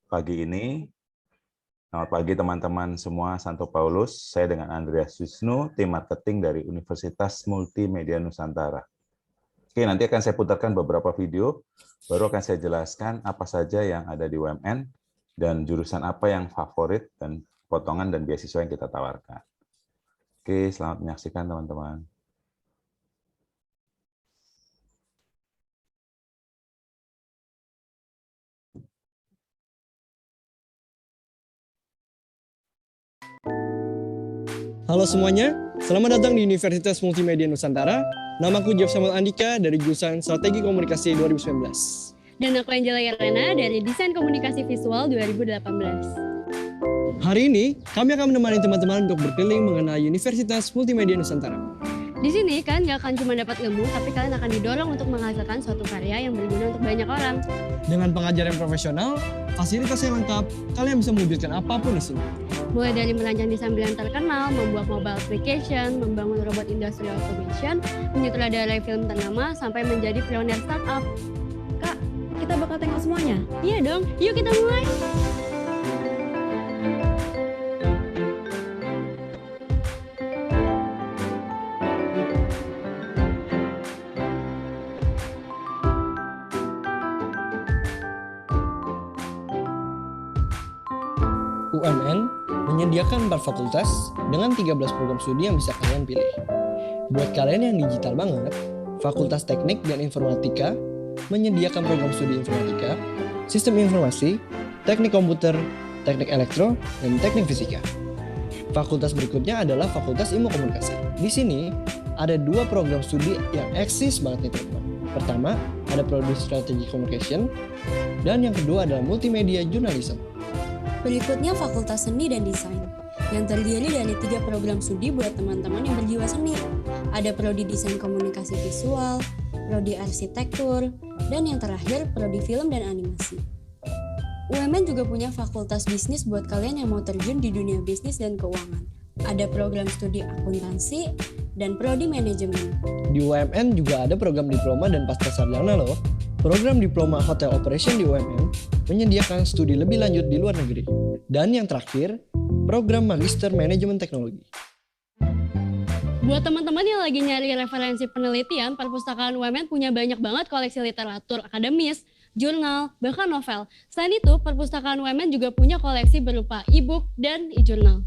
pagi ini. Selamat pagi teman-teman semua, Santo Paulus. Saya dengan Andreas Wisnu, tim marketing dari Universitas Multimedia Nusantara. Oke, nanti akan saya putarkan beberapa video, baru akan saya jelaskan apa saja yang ada di UMN, dan jurusan apa yang favorit, dan potongan dan beasiswa yang kita tawarkan. Oke, selamat menyaksikan teman-teman. Halo semuanya, selamat datang di Universitas Multimedia Nusantara. Namaku Jeff Samuel Andika dari jurusan Strategi Komunikasi 2019. Dan aku Angela Irena dari Desain Komunikasi Visual 2018. Hari ini, kami akan menemani teman-teman untuk berkeliling mengenai Universitas Multimedia Nusantara. Di sini kan gak akan cuma dapat ilmu, tapi kalian akan didorong untuk menghasilkan suatu karya yang berguna untuk banyak orang. Dengan pengajaran profesional, fasilitas yang lengkap, kalian bisa mewujudkan apapun di sini. Mulai dari merancang desain brand terkenal, membuat mobile application, membangun robot industrial automation, menyutradarai film ternama, sampai menjadi pionir startup. Kak, kita bakal tengok semuanya? Iya dong, yuk kita mulai! UMN menyediakan 4 fakultas dengan 13 program studi yang bisa kalian pilih. Buat kalian yang digital banget, Fakultas Teknik dan Informatika menyediakan program studi Informatika, Sistem Informasi, Teknik Komputer, Teknik Elektro, dan Teknik Fisika. Fakultas berikutnya adalah Fakultas Ilmu Komunikasi. Di sini ada 2 program studi yang eksis banget nih teman-teman. Pertama, ada Prodi Strategi Communication, dan yang kedua adalah Multimedia Journalism. Berikutnya Fakultas Seni dan Desain, yang terdiri dari 3 program studi buat teman-teman yang berjiwa seni. Ada Prodi Desain Komunikasi Visual, Prodi Arsitektur, dan yang terakhir Prodi Film dan Animasi. UMN juga punya Fakultas Bisnis buat kalian yang mau terjun di dunia bisnis dan keuangan. Ada program studi akuntansi dan Prodi Manajemen. Di UMN juga ada program diploma dan pasca sarjana loh. Program Diploma Hotel Operation di UMN menyediakan studi lebih lanjut di luar negeri. Dan yang terakhir, program Magister Manajemen Teknologi. Buat teman-teman yang lagi nyari referensi penelitian, perpustakaan UMN punya banyak banget koleksi literatur akademis, jurnal, bahkan novel. Selain itu, perpustakaan UMN juga punya koleksi berupa e-book dan e-jurnal.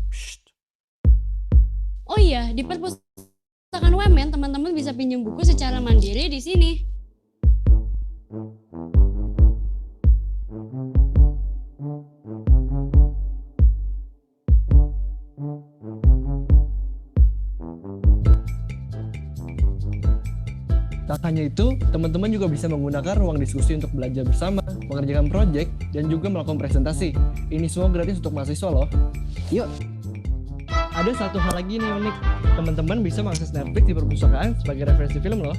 Oh iya, di perpustakaan UMN teman-teman bisa pinjam buku secara mandiri di sini. Tak hanya itu, teman-teman juga bisa menggunakan ruang diskusi untuk belajar bersama, mengerjakan proyek, dan juga melakukan presentasi. Ini semua gratis untuk mahasiswa loh. Yuk! Ada satu hal lagi nih unik, teman-teman bisa mengakses Netflix di perpustakaan sebagai referensi film loh.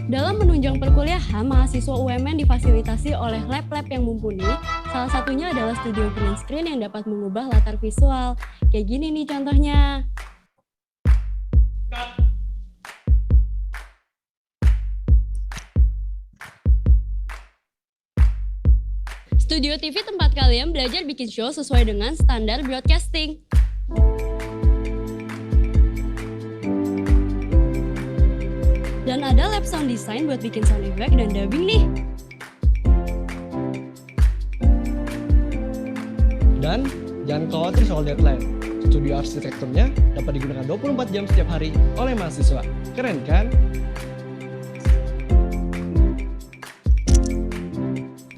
Dalam menunjang perkuliahan, mahasiswa UMN difasilitasi oleh lab-lab yang mumpuni. Salah satunya adalah studio green screen yang dapat mengubah latar visual. Kayak gini nih contohnya. Studio TV tempat kalian belajar bikin show sesuai dengan standar broadcasting. Dan ada lab sound design buat bikin sound effect dan dubbing nih. Dan jangan khawatir soal deadline. Studio arsitekturnya dapat digunakan 24 jam setiap hari oleh mahasiswa. Keren kan?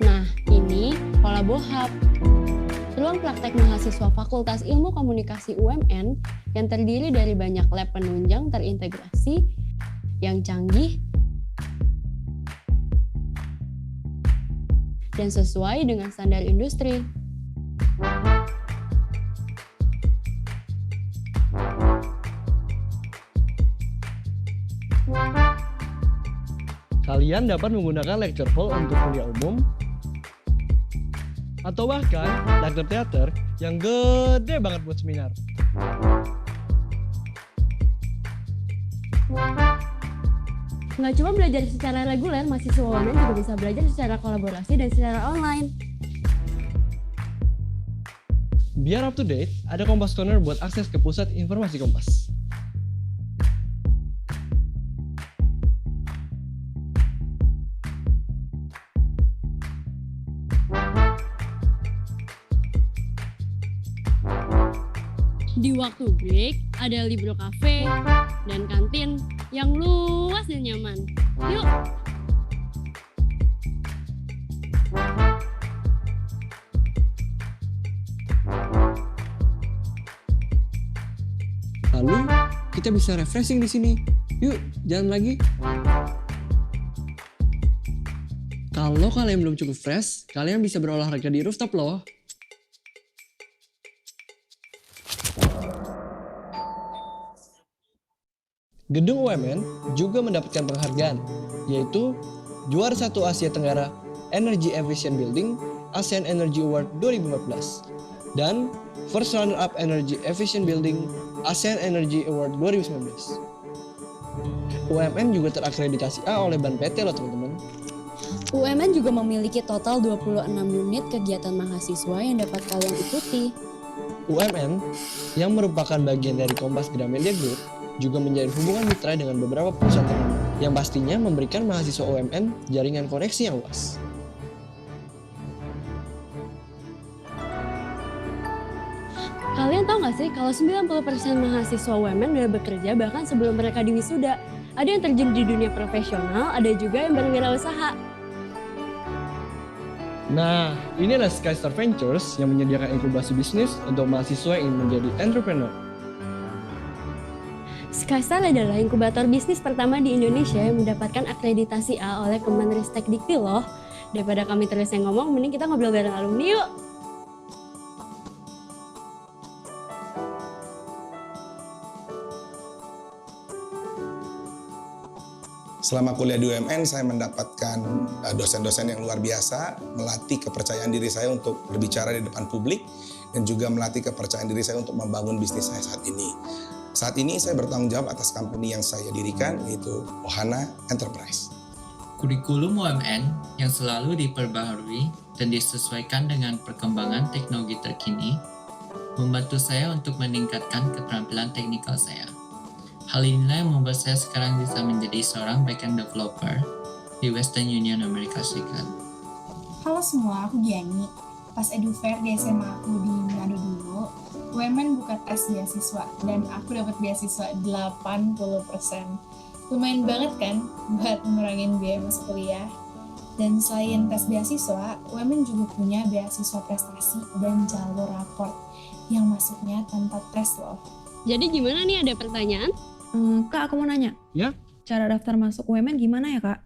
Nah, ini Kolabo Hub. Ruang praktek mahasiswa Fakultas Ilmu Komunikasi UMN yang terdiri dari banyak lab penunjang terintegrasi yang canggih dan sesuai dengan standar industri. Kalian dapat menggunakan lecture hall untuk kuliah umum atau bahkan lecture teater yang gede banget buat seminar. Nggak cuma belajar secara reguler, mahasiswa UMN juga bisa belajar secara kolaborasi dan secara online. Biar up to date, ada Kompas Corner buat akses ke pusat informasi Kompas. Di waktu break, ada Libro Cafe dan kantin yang luas dan nyaman. Yuk! Lalu, kita bisa refreshing di sini. Yuk, jalan lagi. Kalau kalian belum cukup fresh, kalian bisa berolahraga di rooftop loh. Gedung UMN juga mendapatkan penghargaan, yaitu juara 1 Asia Tenggara Energy Efficient Building ASEAN Energy Award 2014 dan First Runner Up Energy Efficient Building ASEAN Energy Award 2019. UMN juga terakreditasi A oleh Ban PT loh teman-teman. UMN juga memiliki total 26 unit kegiatan mahasiswa yang dapat kalian ikuti. UMN yang merupakan bagian dari Kompas Gramedia Group juga menjalin hubungan mitra dengan beberapa perusahaan lain yang pastinya memberikan mahasiswa UMN jaringan koneksi yang luas. Kalian tahu nggak sih kalau 90% mahasiswa UMN udah bekerja bahkan sebelum mereka diwisuda. Ada yang terjun di dunia profesional, ada juga yang berwirausaha. Nah, ini adalah Skystar Ventures yang menyediakan inkubasi bisnis untuk mahasiswa yang ingin menjadi entrepreneur. Skystar adalah inkubator bisnis pertama di Indonesia yang mendapatkan akreditasi A oleh Kemenristek Dikti loh. Daripada kami terus yang ngomong, mending kita ngobrol bareng alumni yuk. Selama kuliah di UMN, saya mendapatkan dosen-dosen yang luar biasa, melatih kepercayaan diri saya untuk berbicara di depan publik, dan juga melatih kepercayaan diri saya untuk membangun bisnis saya saat ini. Saat ini saya bertanggung jawab atas company yang saya dirikan, yaitu Ohana Enterprise. Kurikulum UMN yang selalu diperbaharui dan disesuaikan dengan perkembangan teknologi terkini membantu saya untuk meningkatkan keterampilan teknikal saya. Hal inilah yang membuat saya sekarang bisa menjadi seorang backend developer di Western Union Amerika Serikat. Halo semua, aku Gianni. Pas EduFair di SMA aku di Manado dulu, UMN buka tes beasiswa dan aku dapat beasiswa 80%. Lumayan banget kan buat ngurangin biaya masuk kuliah. Dan selain tes beasiswa, UMN juga punya beasiswa prestasi dan jalur raport yang masuknya tanpa tes loh. Jadi gimana nih, ada pertanyaan? Kak, aku mau nanya. Ya? Cara daftar masuk UMN gimana ya, Kak?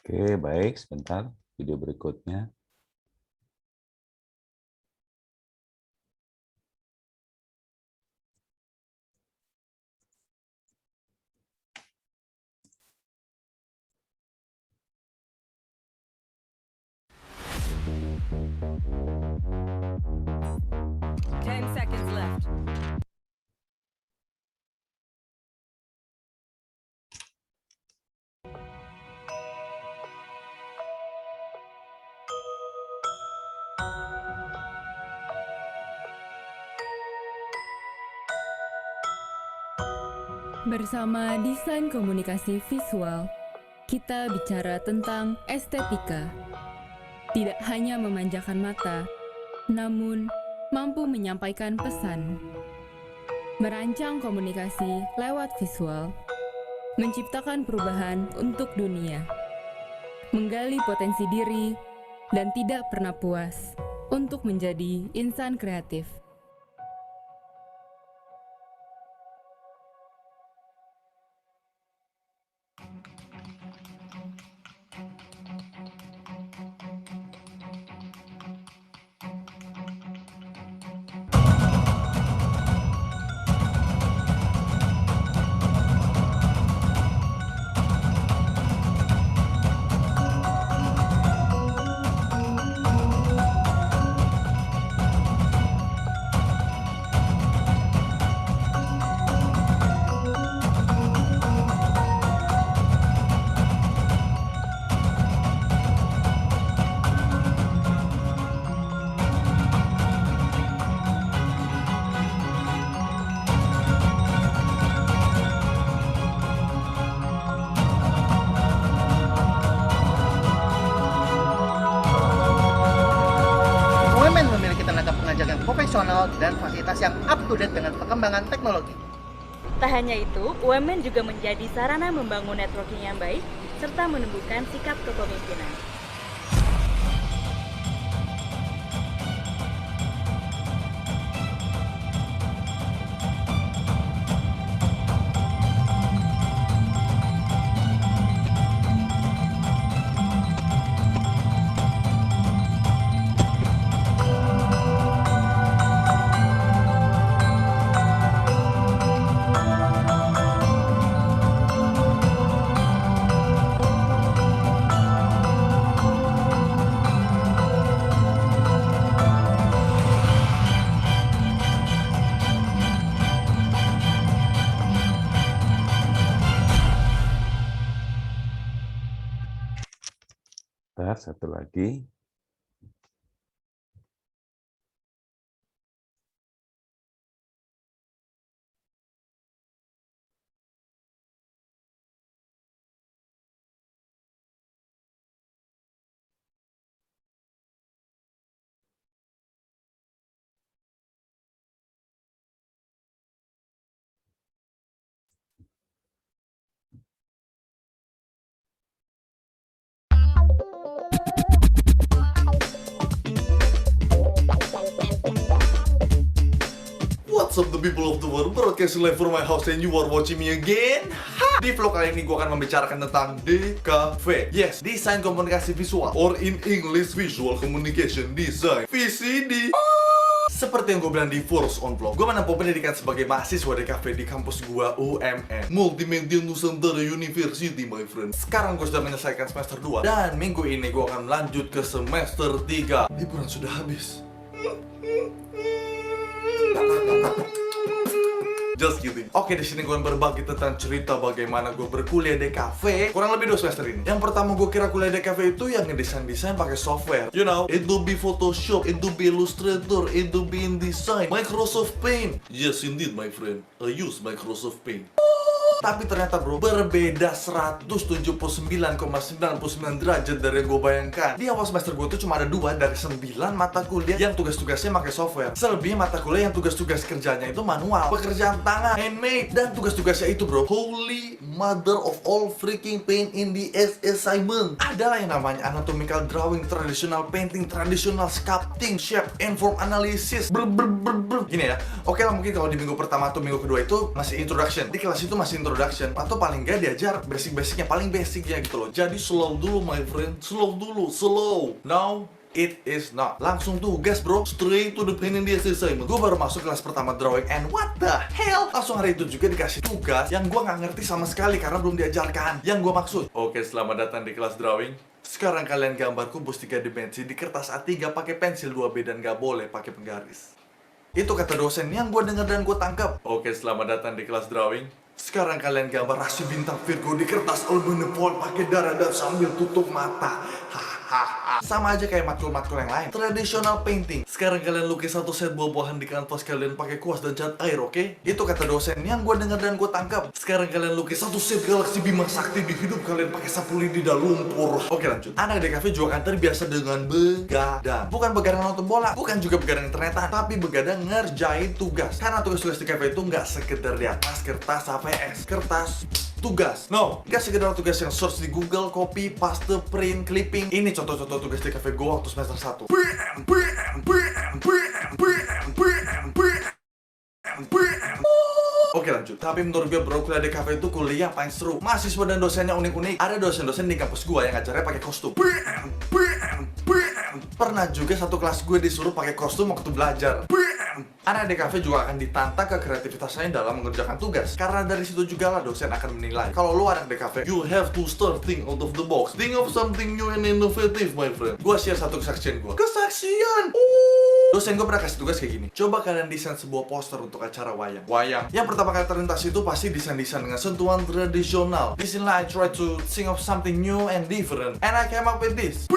Oke, baik. Sebentar. Video berikutnya. Bersama desain komunikasi visual, kita bicara tentang estetika. Tidak hanya memanjakan mata, namun mampu menyampaikan pesan. Merancang komunikasi lewat visual, menciptakan perubahan untuk dunia, menggali potensi diri, dan tidak pernah puas untuk menjadi insan kreatif. profesional, dan fasilitas yang up to date dengan perkembangan teknologi. Tak hanya itu, UMN juga menjadi sarana membangun networking yang baik serta menumbuhkan sikap kepemimpinan. Satu lagi. What's up the people of the world, broadcasting live from my house and you are watching me again. Di vlog kali ini gue akan membicarakan tentang DKV. Yes, Desain Komunikasi Visual, or in English Visual Communication Design, VCD. Seperti yang gue bilang di Force on Vlog, gue menempuh pendidikan sebagai mahasiswa DKV di kampus gue UMN, Multimedia Nusantara University, my friend. Sekarang gue sudah menyelesaikan semester 2 dan minggu ini gue akan melanjut ke semester 3. Liburan sudah habis. Just kidding. Oke, di sini gue berbagi tentang cerita bagaimana gue berkuliah DKV kurang lebih 2 semester ini. Yang pertama gue kira kuliah DKV itu yang ngedesain-desain pakai software. You know, Adobe Photoshop, Adobe Illustrator, Adobe InDesign, Microsoft Paint. Yes indeed my friend, I use Microsoft Paint. Tapi ternyata bro, berbeda 179,99 derajat dari yang gue bayangkan. Di awal semester gue tuh cuma ada 2 dari 9 mata kuliah yang tugas-tugasnya pakai software. Selebihnya mata kuliah yang tugas-tugas kerjanya itu manual, pekerjaan tangan, handmade. Dan tugas-tugasnya itu bro, holy mother of all freaking pain in the assignment, adalah yang namanya anatomical drawing, traditional painting, traditional sculpting, shape and form analysis. Gini ya, oke lah mungkin kalau di minggu pertama atau minggu kedua itu masih introduction. Di kelas itu masih introduction, atau paling nggak diajar basic-basicnya, paling basicnya gitu loh. Jadi slow dulu my friend, slow dulu, slow. Now it is not. Langsung tugas bro, straight to the pain in the assignment. Gue baru masuk kelas pertama drawing and what the hell, langsung hari itu juga dikasih tugas yang gue nggak ngerti sama sekali karena belum diajarkan. Yang gue maksud, oke selamat datang di kelas drawing. Sekarang kalian gambar kubus 3 dimensi di kertas A3 pakai pensil 2B dan nggak boleh pakai penggaris. Itu kata dosen yang gue dengar dan gue tangkap. Oke selamat datang di kelas drawing. Sekarang kalian gambar rasi bintang Virgo di kertas aluminium foil pakai darah dan sambil tutup mata. Hahaha. Sama aja kayak matkul-matkul yang lain. Traditional painting. Sekarang kalian lukis satu set buah-buahan di kanvas kalian pakai kuas dan cat air, oke? Itu kata dosen yang gue dengar dan gue tangkap. Sekarang kalian lukis satu set galaksi Bima Sakti di hidup kalian pakai sapu lidi dan lumpur. Oke lanjut. Anak DKV juga kan terbiasa dengan begadang. Bukan begadang nonton bola, bukan juga begadang internetan, tapi begadang ngerjain tugas. Karena tugas-tugas DKV itu nggak sekedar di atas kertas APS, kertas tugas. No, nggak sekedar tugas yang search di Google, copy, paste, print, clipping. Ini contoh-contoh tugas di cafe gue waktu semester 1. Oke lanjut. Tapi menurut gue bro, kuliah di cafe itu kuliah paling seru. Mahasiswa dan dosennya unik-unik. Ada dosen-dosen di kampus gue yang ngajarnya pakai kostum. Pernah juga satu kelas gue disuruh pakai kostum waktu belajar. Anak DKV juga akan ditantang ke kreativitasnya dalam mengerjakan tugas. Karena dari situ juga lah dosen akan menilai. Kalau lu anak DKV, you have to start think out of the box. Think of something new and innovative, my friend. Gua share satu kesaksian gua. Kesaksian! Dosen gue pernah kasih tugas kayak gini. Coba kalian desain sebuah poster untuk acara wayang. Yang pertama kali terlintas itu pasti desain-desain dengan sentuhan tradisional. Disinilah I try to think of something new and different. And I came up with this.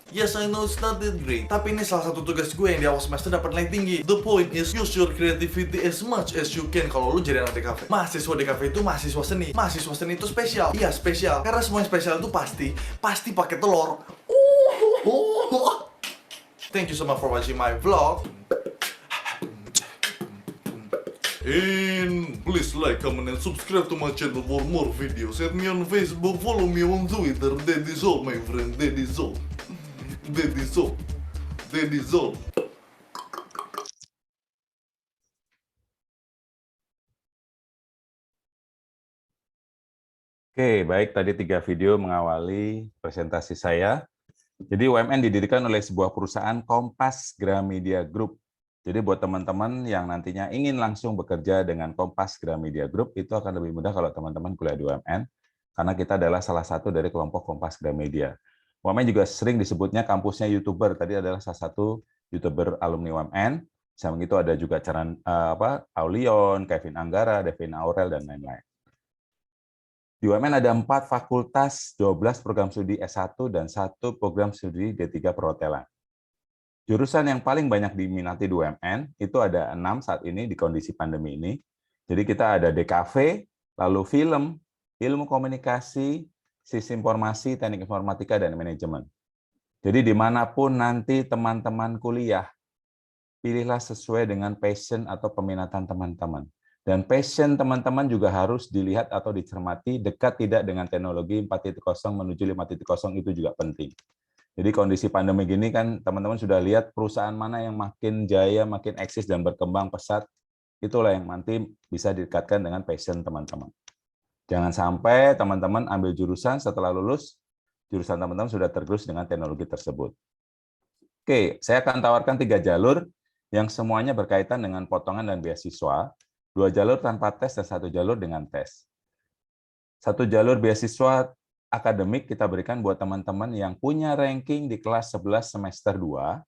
Yes, I know it's not that great. Tapi ini salah satu tugas gue yang di awal semester dapat nilai tinggi. The point is use your creativity as much as you can kalau lu jadi anak DKV. Mahasiswa DKV itu mahasiswa seni. Mahasiswa seni itu spesial. Iya, spesial. Karena semua yang spesial itu pasti pakai telur. Thank you so much for watching my vlog. And please like, comment, and subscribe to my channel for more videos. Add me on Facebook, follow me on Twitter. That is all, my friend. That is all. That is all. That is all. Oke, baik. Tadi 3 video mengawali presentasi saya. Jadi UMN didirikan oleh sebuah perusahaan Kompas Gramedia Group. Jadi buat teman-teman yang nantinya ingin langsung bekerja dengan Kompas Gramedia Group, itu akan lebih mudah kalau teman-teman kuliah di UMN, karena kita adalah salah satu dari kelompok Kompas Gramedia. UMN juga sering disebutnya kampusnya YouTuber. Tadi adalah salah satu YouTuber alumni UMN. Sama itu ada juga Aulion, Kevin Anggara, Devin Aurel, dan lain-lain. Di UMN ada 4 fakultas, 12 program studi S1, dan 1 program studi D3 perhotelan. Jurusan yang paling banyak diminati di UMN, itu ada 6 saat ini di kondisi pandemi ini. Jadi kita ada DKV, lalu film, ilmu komunikasi, sistem informasi, teknik informatika, dan manajemen. Jadi dimanapun nanti teman-teman kuliah, pilihlah sesuai dengan passion atau peminatan teman-teman. Dan passion teman-teman juga harus dilihat atau dicermati dekat tidak dengan teknologi 4.0 menuju 5.0 itu juga penting. Jadi kondisi pandemi gini kan teman-teman sudah lihat perusahaan mana yang makin jaya, makin eksis dan berkembang pesat, itulah yang nanti bisa didekatkan dengan passion teman-teman. Jangan sampai teman-teman ambil jurusan setelah lulus, jurusan teman-teman sudah tergerus dengan teknologi tersebut. Oke, saya akan tawarkan 3 jalur yang semuanya berkaitan dengan potongan dan beasiswa. 2 jalur tanpa tes dan 1 jalur dengan tes. 1 jalur beasiswa akademik kita berikan buat teman-teman yang punya ranking di kelas 11 semester 2.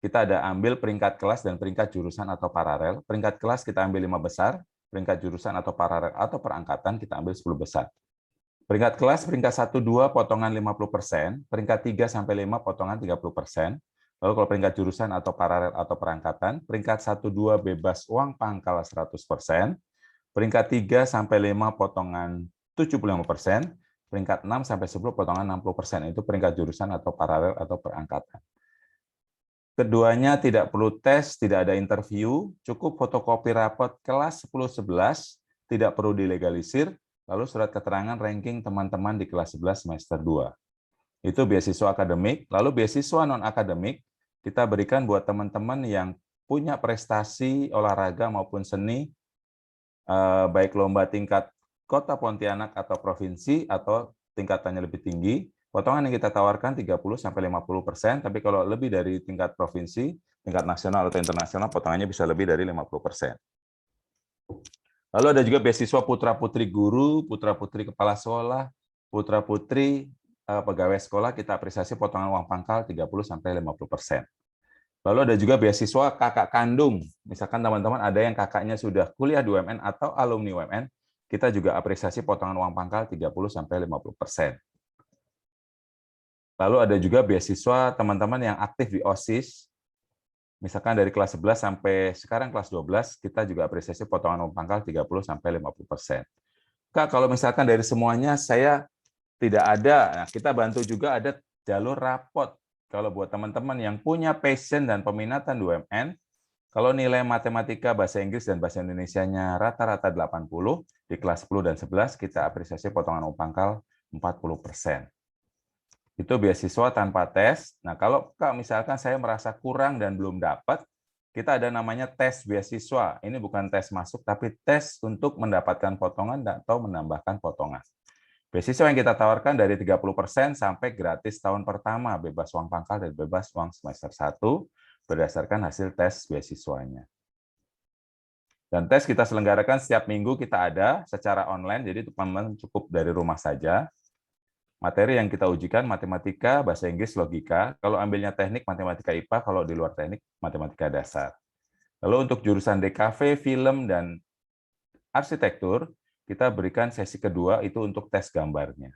Kita ada ambil peringkat kelas dan peringkat jurusan atau paralel. Peringkat kelas kita ambil 5 besar, peringkat jurusan atau paralel atau perangkatan kita ambil 10 besar. Peringkat kelas, peringkat 1-2 potongan 50%, peringkat 3-5 potongan 30%. Lalu kalau peringkat jurusan atau paralel atau perangkatan, peringkat 1-2 bebas uang pangkal 100%, peringkat 3-5 potongan 75%, peringkat 6-10 potongan 60%, itu peringkat jurusan atau paralel atau perangkatan. Keduanya tidak perlu tes, tidak ada interview, cukup fotokopi rapot kelas 10-11, tidak perlu dilegalisir, lalu surat keterangan ranking teman-teman di kelas 11 semester 2. Itu beasiswa akademik. Lalu beasiswa non-akademik, kita berikan buat teman-teman yang punya prestasi olahraga maupun seni, baik lomba tingkat kota Pontianak atau provinsi, atau tingkatannya lebih tinggi. Potongan yang kita tawarkan 30-50%, tapi kalau lebih dari tingkat provinsi, tingkat nasional atau internasional, potongannya bisa lebih dari 50%. Lalu ada juga beasiswa putra-putri guru, putra-putri kepala sekolah, putra-putri pegawai sekolah, kita apresiasi potongan uang pangkal 30-50%. Lalu ada juga beasiswa kakak kandung. Misalkan teman-teman ada yang kakaknya sudah kuliah di UMN atau alumni UMN, kita juga apresiasi potongan uang pangkal 30-50%. Lalu ada juga beasiswa teman-teman yang aktif di OSIS. Misalkan dari kelas 11 sampai sekarang kelas 12, kita juga apresiasi potongan uang pangkal 30-50%. Kak, kalau misalkan dari semuanya saya tidak ada, nah kita bantu juga ada jalur rapot. Kalau buat teman-teman yang punya passion dan peminatan di UMN, kalau nilai matematika, bahasa Inggris, dan bahasa Indonesianya rata-rata 80, di kelas 10 dan 11 kita apresiasi potongan uang pangkal 40%. Itu beasiswa tanpa tes. Nah, kalau Kak, misalkan saya merasa kurang dan belum dapat, kita ada namanya tes beasiswa. Ini bukan tes masuk, tapi tes untuk mendapatkan potongan atau menambahkan potongan. Beasiswa yang kita tawarkan dari 30% sampai gratis tahun pertama, bebas uang pangkal dan bebas uang semester 1 berdasarkan hasil tes beasiswanya. Dan tes kita selenggarakan setiap minggu, kita ada secara online, jadi teman-teman cukup dari rumah saja. Materi yang kita ujikan matematika, bahasa Inggris, logika. Kalau ambilnya teknik, matematika IPA. Kalau di luar teknik, matematika dasar. Lalu untuk jurusan DKV, film, dan arsitektur, kita berikan sesi kedua itu untuk tes gambarnya.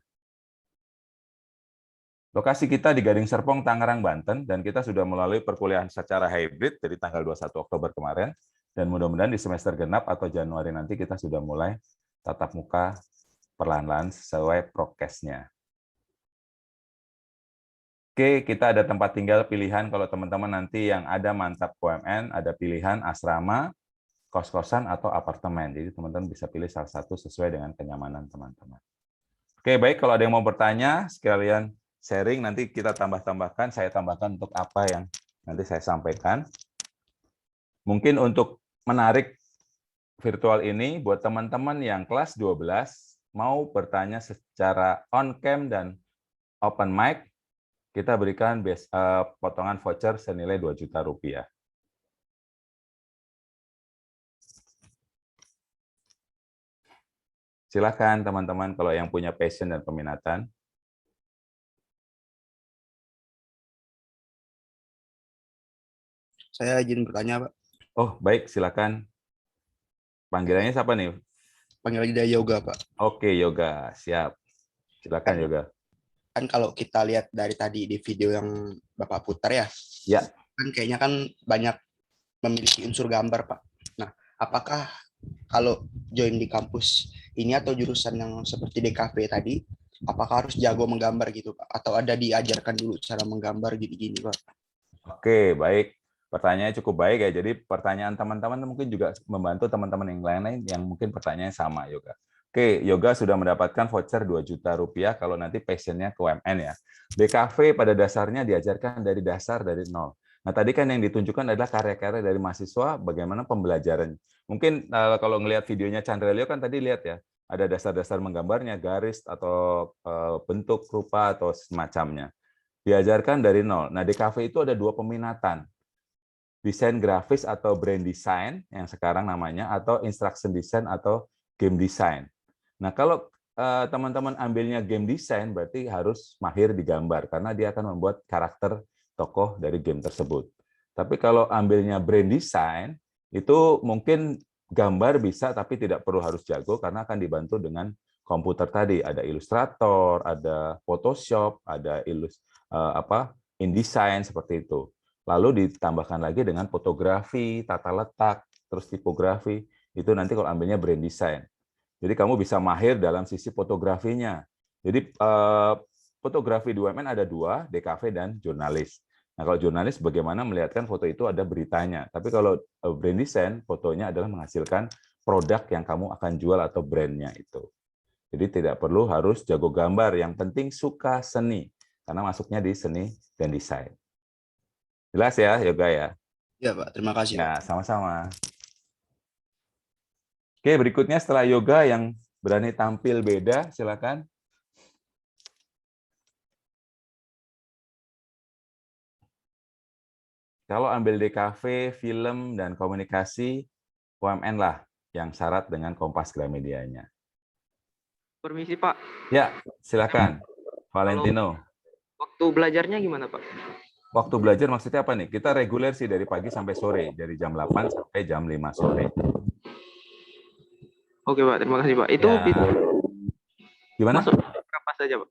Lokasi kita di Gading Serpong, Tangerang, Banten, dan kita sudah melalui perkuliahan secara hybrid dari tanggal 21 Oktober kemarin, dan mudah-mudahan di semester genap atau Januari nanti kita sudah mulai tatap muka perlahan-lahan sesuai prokesnya. Oke, kita ada tempat tinggal pilihan kalau teman-teman nanti yang ada mantap UMN, ada pilihan asrama, kos-kosan atau apartemen. Jadi teman-teman bisa pilih salah satu sesuai dengan kenyamanan teman-teman. Oke, baik, kalau ada yang mau bertanya, sekalian sharing, nanti kita tambah-tambahkan, saya tambahkan untuk apa yang nanti saya sampaikan. Mungkin untuk menarik virtual ini, buat teman-teman yang kelas 12, mau bertanya secara on-cam dan open mic, kita berikan potongan voucher senilai Rp2 juta. Silakan teman-teman kalau yang punya passion dan peminatan. Saya izin bertanya, Pak. Oh, baik, silakan. Panggilannya siapa nih? Panggil aja Yoga, Pak. Oke, Yoga, siap. Silakan Yoga. Kan kalau kita lihat dari tadi di video yang Bapak putar ya, kan kayaknya kan banyak memiliki unsur gambar, Pak. Nah, apakah kalau join di kampus ini atau jurusan yang seperti DKV tadi, apakah harus jago menggambar gitu, Pak? Atau ada diajarkan dulu cara menggambar gini-gini, Pak? Oke, baik. Pertanyaannya cukup baik ya. Jadi pertanyaan teman-teman mungkin juga membantu teman-teman yang lain yang mungkin pertanyaannya sama, Yoga. Oke, Yoga sudah mendapatkan voucher Rp2 juta kalau nanti passionnya ke UMN ya. DKV pada dasarnya diajarkan dari dasar, dari nol. Nah, tadi kan yang ditunjukkan adalah karya-karya dari mahasiswa, bagaimana pembelajaran. Mungkin kalau ngelihat videonya Chandra Leo kan tadi lihat ya, ada dasar-dasar menggambarnya, garis atau bentuk, rupa, atau semacamnya. Diajarkan dari nol. Nah, DKV itu ada 2 peminatan. Desain grafis atau brand design, yang sekarang namanya, atau instruction design atau game design. Nah, kalau teman-teman ambilnya game design, berarti harus mahir di gambar, karena dia akan membuat karakter tokoh dari game tersebut. Tapi kalau ambilnya brand design, itu mungkin gambar bisa, tapi tidak perlu harus jago, karena akan dibantu dengan komputer tadi. Ada Illustrator, ada Photoshop, ada InDesign, seperti itu. Lalu ditambahkan lagi dengan fotografi, tata letak, terus tipografi, itu nanti kalau ambilnya brand design. Jadi kamu bisa mahir dalam sisi fotografinya. Jadi fotografi di UMN ada 2, DKV dan jurnalis. Nah, kalau jurnalis bagaimana melihatkan foto itu ada beritanya. Tapi kalau brand design, fotonya adalah menghasilkan produk yang kamu akan jual atau brandnya itu. Jadi tidak perlu harus jago gambar, yang penting suka seni. Karena masuknya di seni dan desain. Jelas ya, Yoga ya? Iya, Pak. Terima kasih. Ya, sama-sama. Oke, berikutnya setelah Yoga yang berani tampil beda, silakan. Kalau ambil DKV, film, dan komunikasi, UMN lah yang syarat dengan Kompas Gramedianya. Permisi, Pak. Ya, silakan. Valentino. Waktu belajarnya gimana, Pak? Waktu belajar maksudnya apa nih? Kita reguler sih dari pagi sampai sore, dari jam 8 sampai jam 5 sore. Oke, Pak. Terima kasih, Pak. Itu ya. Gimana? Masuk berapa saja, Pak?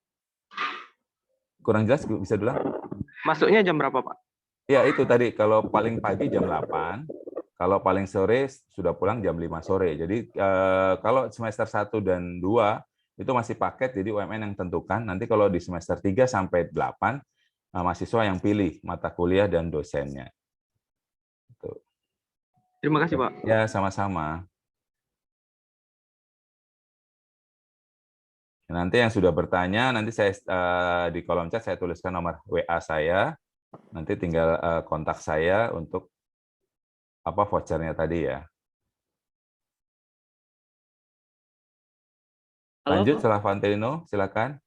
Kurang jelas, bisa dulu. Masuknya jam berapa, Pak? Ya, itu tadi. Kalau paling pagi jam 8, kalau paling sore sudah pulang jam 5 sore. Jadi kalau semester 1 dan 2 itu masih paket, jadi UMN yang tentukan. Nanti kalau di semester 3 sampai 8, mahasiswa yang pilih mata kuliah dan dosennya. Terima kasih, Pak. Ya, sama-sama. Nanti yang sudah bertanya, nanti saya di kolom chat saya tuliskan nomor WA saya. Nanti tinggal kontak saya untuk vouchernya tadi ya. Lanjut setelah Valentino, silakan.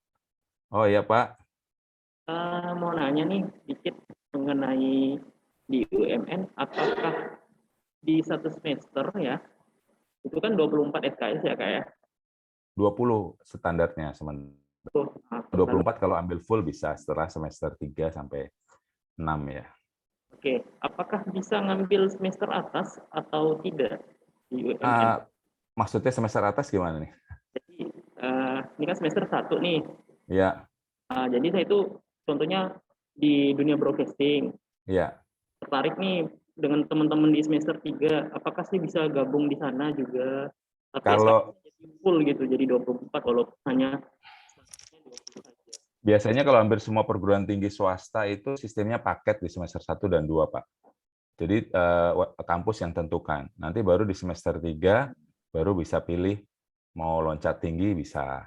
Oh iya Pak. Mau nanya nih dikit mengenai di UMN, apakah di satu semester ya, itu kan 24 SKS ya Kak ya? 20 standarnya, 24 kalau ambil full bisa setelah semester 3 sampai 6 ya. Oke, apakah bisa ngambil semester atas atau tidak di UMN? Maksudnya semester atas gimana nih? Jadi ini kan semester 1 nih. Iya. Jadi saya itu contohnya di dunia broadcasting. Iya. Tertarik nih dengan teman-teman di semester 3, apakah sih bisa gabung di sana juga? Tapi kalau full gitu, jadi 24 walaupun hanya biasanya kalau hampir semua perguruan tinggi swasta itu sistemnya paket di semester 1 dan 2, Pak. Jadi kampus yang tentukan. Nanti baru di semester 3 baru bisa pilih mau loncat tinggi bisa.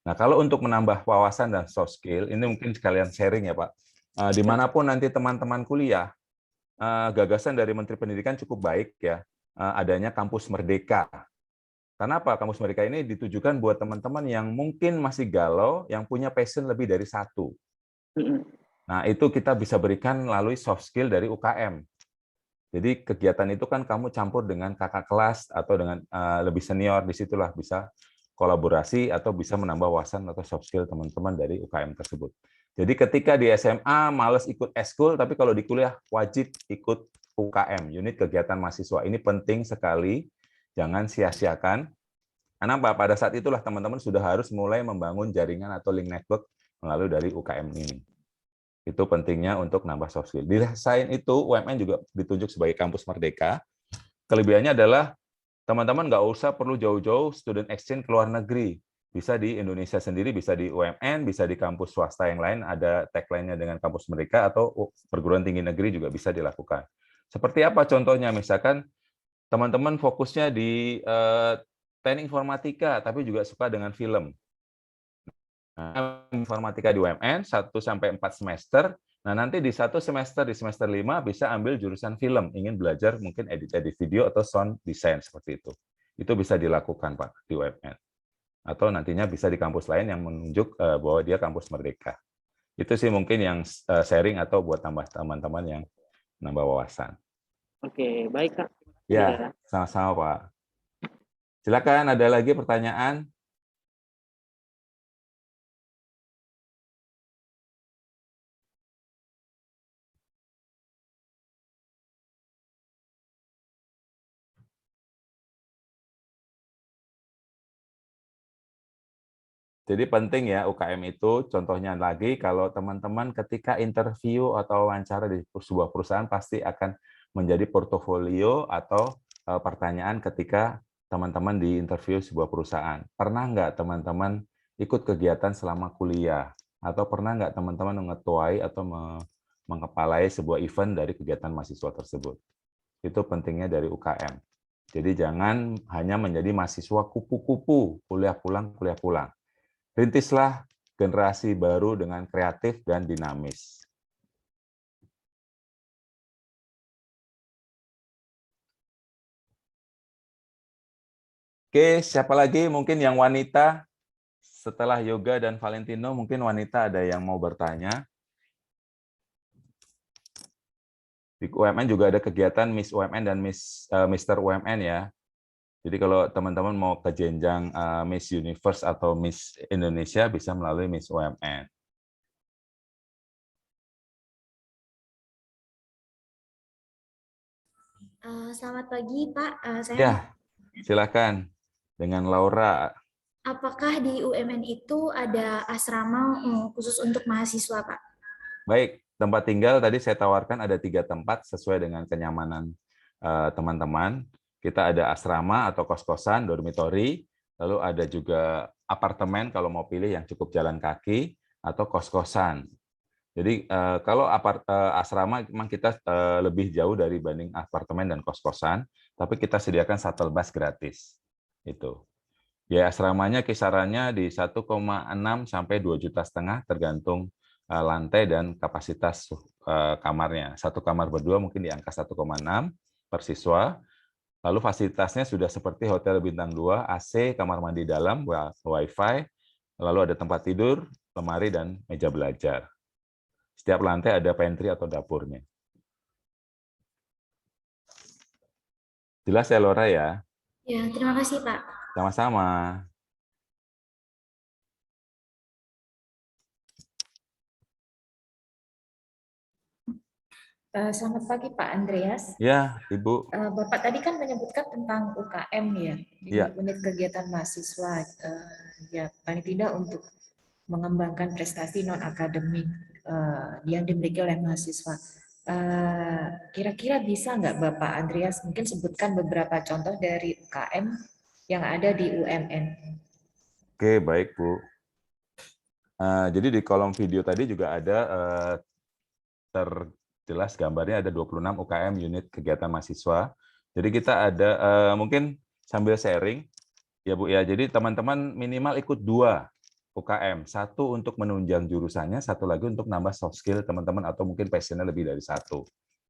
Nah, kalau untuk menambah wawasan dan soft skill, ini mungkin sekalian sharing ya Pak. Dimanapun nanti teman-teman kuliah, gagasan dari Menteri Pendidikan cukup baik ya, adanya kampus merdeka. Karena apa? Kampus merdeka ini ditujukan buat teman-teman yang mungkin masih galau, yang punya passion lebih dari satu. Nah, itu kita bisa berikan melalui soft skill dari UKM. Jadi kegiatan itu kan kamu campur dengan kakak kelas atau dengan lebih senior, disitulah bisa kolaborasi atau bisa menambah wawasan atau soft skill teman-teman dari UKM tersebut. Jadi ketika di SMA males ikut eskul, tapi kalau di kuliah wajib ikut UKM, unit kegiatan mahasiswa. Ini penting sekali, jangan sia-siakan. Karena pada saat itulah teman-teman sudah harus mulai membangun jaringan atau link network melalui dari UKM ini. Itu pentingnya untuk nambah soft skill. Di selain itu, UMN juga ditunjuk sebagai kampus merdeka. Kelebihannya adalah teman-teman nggak usah perlu jauh-jauh student exchange ke luar negeri. Bisa di Indonesia sendiri, bisa di UMN, bisa di kampus swasta yang lain, ada tagline-nya dengan kampus merdeka, atau perguruan tinggi negeri juga bisa dilakukan. Seperti apa contohnya? Misalkan teman-teman fokusnya di teknik informatika, tapi juga suka dengan film. Informatika di UMN 1-4 semester. Nah, nanti di 1 semester, di semester 5 bisa ambil jurusan film, ingin belajar mungkin edit video atau sound design seperti itu. Itu bisa dilakukan Pak di UMN. Atau nantinya bisa di kampus lain yang menunjuk bahwa dia kampus merdeka. Itu sih mungkin yang sharing atau buat tambah teman-teman yang nambah wawasan. Oke, baik Kak. Ya, sama-sama Pak. Silakan, ada lagi pertanyaan? Jadi penting ya UKM itu, contohnya lagi kalau teman-teman ketika interview atau wawancara di sebuah perusahaan pasti akan menjadi portofolio atau pertanyaan ketika teman-teman di interview sebuah perusahaan. Pernah nggak teman-teman ikut kegiatan selama kuliah? Atau pernah nggak teman-teman mengetuai atau mengepalai sebuah event dari kegiatan mahasiswa tersebut? Itu pentingnya dari UKM. Jadi jangan hanya menjadi mahasiswa kupu-kupu, kuliah pulang, kuliah pulang. Rintislah generasi baru dengan kreatif dan dinamis. Oke, siapa lagi mungkin yang wanita? Setelah Yoga dan Valentino, mungkin wanita ada yang mau bertanya. Di UMN juga ada kegiatan Miss UMN dan Mr. UMN ya. Jadi kalau teman-teman mau ke jenjang Miss Universe atau Miss Indonesia bisa melalui Miss UMN. Selamat pagi Pak, Ya, silakan dengan Laura. Apakah di UMN itu ada asrama khusus untuk mahasiswa Pak? Baik, tempat tinggal tadi saya tawarkan ada 3 tempat sesuai dengan kenyamanan teman-teman. Kita ada asrama atau kos-kosan, dormitori, lalu ada juga apartemen kalau mau pilih yang cukup jalan kaki, atau kos-kosan. Jadi kalau asrama memang kita lebih jauh dari banding apartemen dan kos-kosan, tapi kita sediakan shuttle bus gratis. Itu. Biaya asramanya kisarannya di 1,6 sampai 2,5 juta tergantung lantai dan kapasitas kamarnya. Satu kamar berdua mungkin di angka 1,6 per siswa. Lalu fasilitasnya sudah seperti hotel bintang 2, AC, kamar mandi dalam, Wi-Fi, lalu ada tempat tidur, lemari, dan meja belajar. Setiap lantai ada pantry atau dapurnya. Jelas ya, Laura ya? Ya, terima kasih Pak. Sama-sama. Selamat pagi Pak Andreas. Ya, Ibu. Bapak tadi kan menyebutkan tentang UKM ya, Ya. unit kegiatan mahasiswa, ya paling tidak untuk mengembangkan prestasi non akademik yang dimiliki oleh mahasiswa. Kira-kira bisa nggak Bapak Andreas mungkin sebutkan beberapa contoh dari UKM yang ada di UMN? Oke, baik Bu. Jadi di kolom video tadi juga ada jelas gambarnya ada 26 UKM unit kegiatan mahasiswa. Jadi kita ada mungkin sambil sharing ya Bu ya. Jadi teman-teman minimal ikut 2 UKM, 1 untuk menunjang jurusannya, 1 lagi untuk nambah soft skill teman-teman atau mungkin passionnya lebih dari 1.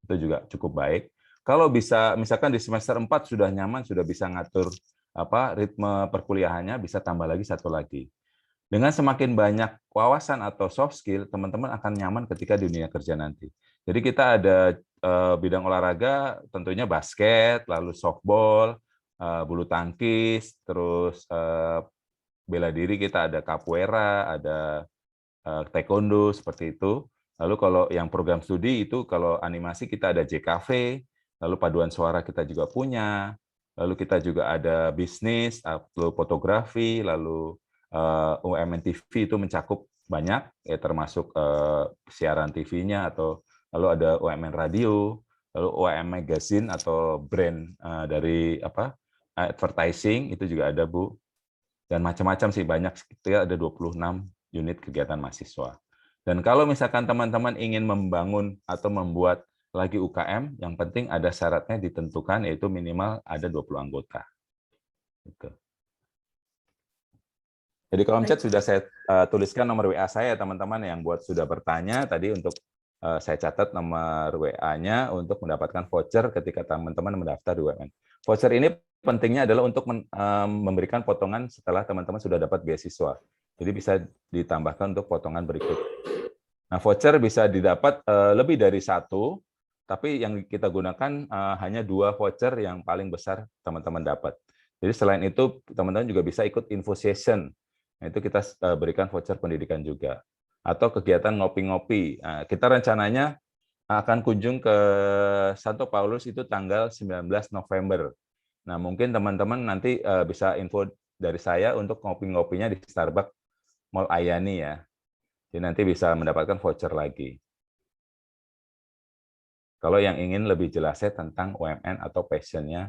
Itu juga cukup baik. Kalau bisa misalkan di semester 4 sudah nyaman, sudah bisa ngatur ritme perkuliahannya, bisa tambah lagi 1 lagi. Dengan semakin banyak wawasan atau soft skill, teman-teman akan nyaman ketika di dunia kerja nanti. Jadi kita ada bidang olahraga, tentunya basket, lalu softball, bulu tangkis, terus bela diri kita ada capoeira, ada taekwondo, seperti itu. Lalu kalau yang program studi itu, kalau animasi kita ada JKV, lalu paduan suara kita juga punya, lalu kita juga ada bisnis, lalu fotografi, lalu UMN TV itu mencakup banyak, ya termasuk siaran TV-nya, atau lalu ada UMN radio, lalu UMN magazine atau brand dari advertising itu juga ada Bu, dan macam-macam sih, banyak, sekitar ada 26 unit kegiatan mahasiswa. Dan kalau misalkan teman-teman ingin membangun atau membuat lagi UKM, yang penting ada syaratnya ditentukan, yaitu minimal ada 20 anggota. Gitu. Jadi kolom chat sudah saya tuliskan nomor WA saya, teman-teman yang buat sudah bertanya tadi, untuk saya catat nomor WA-nya untuk mendapatkan voucher ketika teman-teman mendaftar di UMN. Voucher ini pentingnya adalah untuk memberikan potongan setelah teman-teman sudah dapat beasiswa. Jadi bisa ditambahkan untuk potongan berikut. Nah, voucher bisa didapat lebih dari 1, tapi yang kita gunakan hanya 2 voucher yang paling besar teman-teman dapat. Jadi selain itu, teman-teman juga bisa ikut info session. Nah, itu kita berikan voucher pendidikan juga. Atau kegiatan ngopi-ngopi. Nah, kita rencananya akan kunjung ke Santo Paulus itu tanggal 19 November. Nah, mungkin teman-teman nanti bisa info dari saya untuk ngopi-ngopinya di Starbucks Mall Ayani ya. Jadi nanti bisa mendapatkan voucher lagi. Kalau yang ingin lebih jelasnya tentang UMN atau passion-nya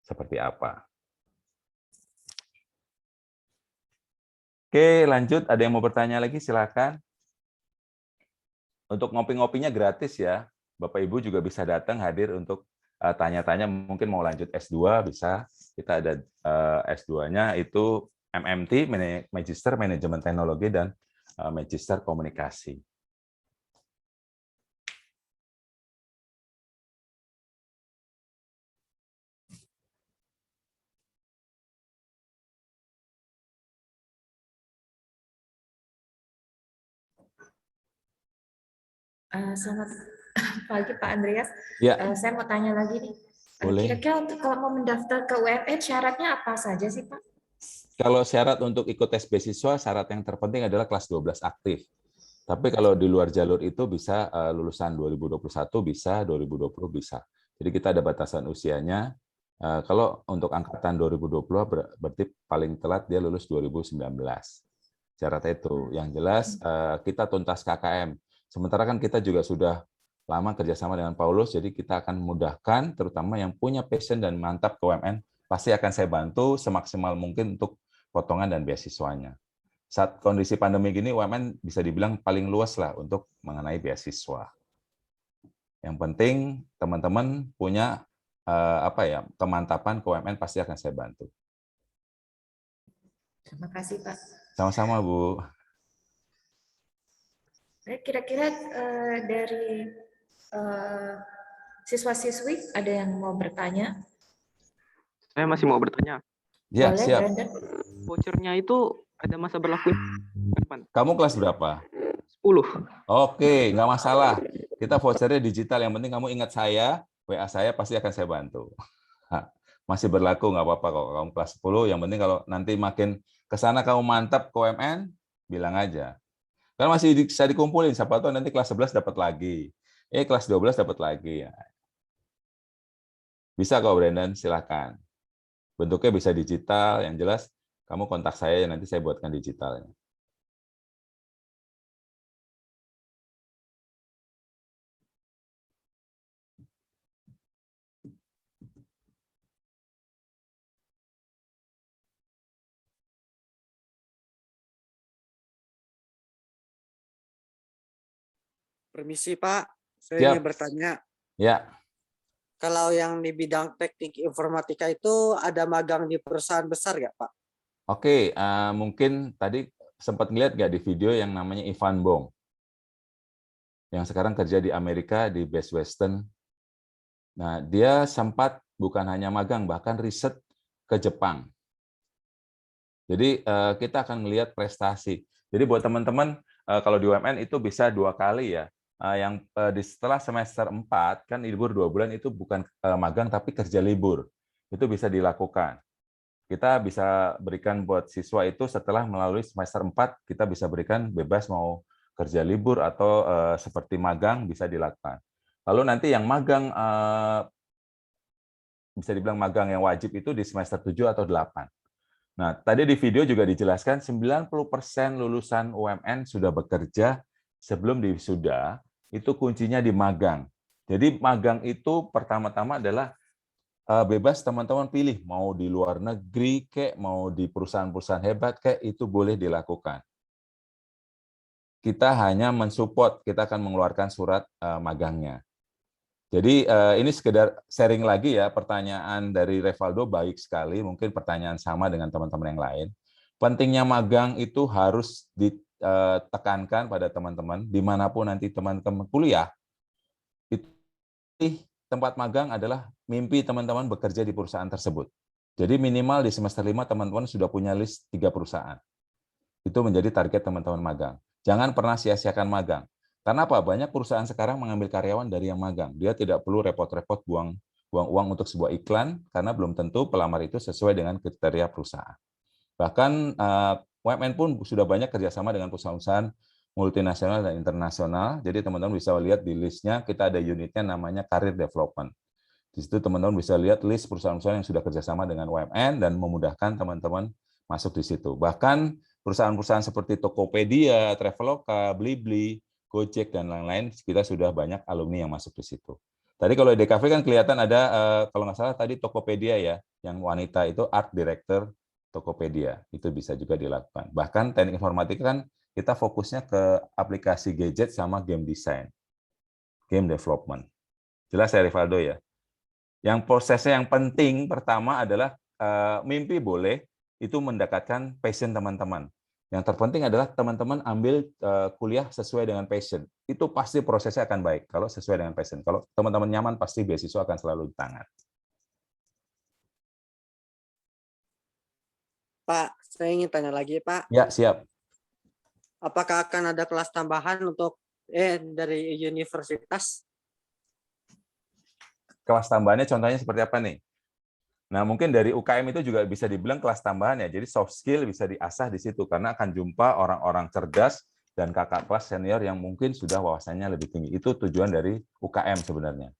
seperti apa. Oke, lanjut. Ada yang mau bertanya lagi? Silakan. Untuk ngopi-ngopinya gratis ya. Bapak Ibu juga bisa datang hadir untuk tanya-tanya. Mungkin mau lanjut S2 bisa. Kita ada S2-nya itu MMT, Magister Manajemen Teknologi, dan Magister Komunikasi. Selamat pagi Pak Andreas. Ya. Saya mau tanya lagi nih. Boleh. Kira-kira untuk kalau mau mendaftar ke UMN syaratnya apa saja sih Pak? Kalau syarat untuk ikut tes beasiswa, syarat yang terpenting adalah kelas 12 aktif. Tapi kalau di luar jalur itu bisa lulusan 2021 bisa, 2020 bisa. Jadi kita ada batasan usianya. Kalau untuk angkatan 2020 berarti paling telat dia lulus 2019. Syaratnya itu. Yang jelas kita tuntas KKM. Sementara kan kita juga sudah lama kerjasama dengan Paulus, jadi kita akan memudahkan, terutama yang punya passion dan mantap ke UMN, pasti akan saya bantu semaksimal mungkin untuk potongan dan beasiswanya. Saat kondisi pandemi gini, UMN bisa dibilang paling luas lah untuk mengenai beasiswa. Yang penting teman-teman punya kemantapan ke UMN, pasti akan saya bantu. Terima kasih Pak. Sama-sama Bu. Kira-kira dari siswa-siswi ada yang mau bertanya? Saya masih mau bertanya. Ya, boleh, siap. Brandon. Vouchernya itu ada masa berlaku kapan? Kamu kelas berapa? 10. Oke, nggak masalah. Kita vouchernya digital, yang penting kamu ingat saya, WA saya pasti akan saya bantu. Masih berlaku, nggak apa-apa kok. Kamu kelas 10, yang penting kalau nanti makin ke sana kamu mantap ke UMN, bilang aja. Kan masih bisa dikumpulin, siapa tahu nanti kelas 11 dapat lagi. Kelas 12 dapat lagi. Bisa kok Brandon, silakan. Bentuknya bisa digital, yang jelas kamu kontak saya, nanti saya buatkan digitalnya. Permisi Pak, Saya Siap. ingin bertanya, Ya. kalau yang di bidang teknik informatika itu ada magang di perusahaan besar nggak, Pak? Oke, mungkin tadi sempat ngeliat nggak di video yang namanya Ivan Bong, yang sekarang kerja di Amerika di Best Western. Nah, dia sempat bukan hanya magang, bahkan riset ke Jepang. Jadi kita akan melihat prestasi. Jadi buat teman-teman, kalau di UMN itu bisa 2 kali ya. Setelah semester 4, kan libur 2 bulan itu bukan magang, tapi kerja libur. Itu bisa dilakukan. Kita bisa berikan buat siswa itu setelah melalui semester 4, kita bisa berikan bebas mau kerja libur atau seperti magang bisa dilakukan. Lalu nanti yang magang, bisa dibilang magang yang wajib itu di semester 7 atau 8. Nah, tadi di video juga dijelaskan 90% lulusan UMN sudah bekerja sebelum wisuda, itu kuncinya di magang. Jadi magang itu pertama-tama adalah bebas teman-teman pilih, mau di luar negeri kek, mau di perusahaan-perusahaan hebat kek, itu boleh dilakukan. Kita hanya mensupport, kita akan mengeluarkan surat magangnya. Jadi ini sekedar sharing lagi ya, pertanyaan dari Revaldo baik sekali, mungkin pertanyaan sama dengan teman-teman yang lain. Pentingnya magang itu harus ditekankan pada teman-teman, dimanapun nanti teman-teman kuliah, itu tempat magang adalah mimpi teman-teman bekerja di perusahaan tersebut. Jadi minimal di semester 5 teman-teman sudah punya list 3 perusahaan. Itu menjadi target teman-teman magang. Jangan pernah sia-siakan magang. Karena apa? Banyak perusahaan sekarang mengambil karyawan dari yang magang. Dia tidak perlu repot-repot buang uang untuk sebuah iklan, karena belum tentu pelamar itu sesuai dengan kriteria perusahaan. Bahkan UMN pun sudah banyak kerjasama dengan perusahaan-perusahaan multinasional dan internasional. Jadi teman-teman bisa lihat di listnya, kita ada unitnya namanya Career Development. Di situ teman-teman bisa lihat list perusahaan-perusahaan yang sudah kerjasama dengan UMN dan memudahkan teman-teman masuk di situ. Bahkan perusahaan-perusahaan seperti Tokopedia, Traveloka, Blibli, Gojek, dan lain-lain, kita sudah banyak alumni yang masuk di situ. Tadi kalau di DKV kan kelihatan ada, kalau nggak salah tadi Tokopedia ya, yang wanita itu Art Director Tokopedia. Itu bisa juga dilakukan. Bahkan teknik informatika kan kita fokusnya ke aplikasi gadget sama game design, game development. Jelas ya Rivaldo ya? Yang prosesnya yang penting pertama adalah mimpi boleh, itu mendekatkan passion teman-teman. Yang terpenting adalah teman-teman ambil kuliah sesuai dengan passion. Itu pasti prosesnya akan baik kalau sesuai dengan passion. Kalau teman-teman nyaman, pasti beasiswa akan selalu di tangan. Pak, saya ingin tanya lagi, Pak. Ya, siap. Apakah akan ada kelas tambahan untuk dari universitas? Kelas tambahannya contohnya seperti apa nih? Nah, mungkin dari UKM itu juga bisa dibilang kelas tambahan ya. Jadi soft skill bisa diasah di situ karena akan jumpa orang-orang cerdas dan kakak kelas senior yang mungkin sudah wawasannya lebih tinggi. Itu tujuan dari UKM sebenarnya.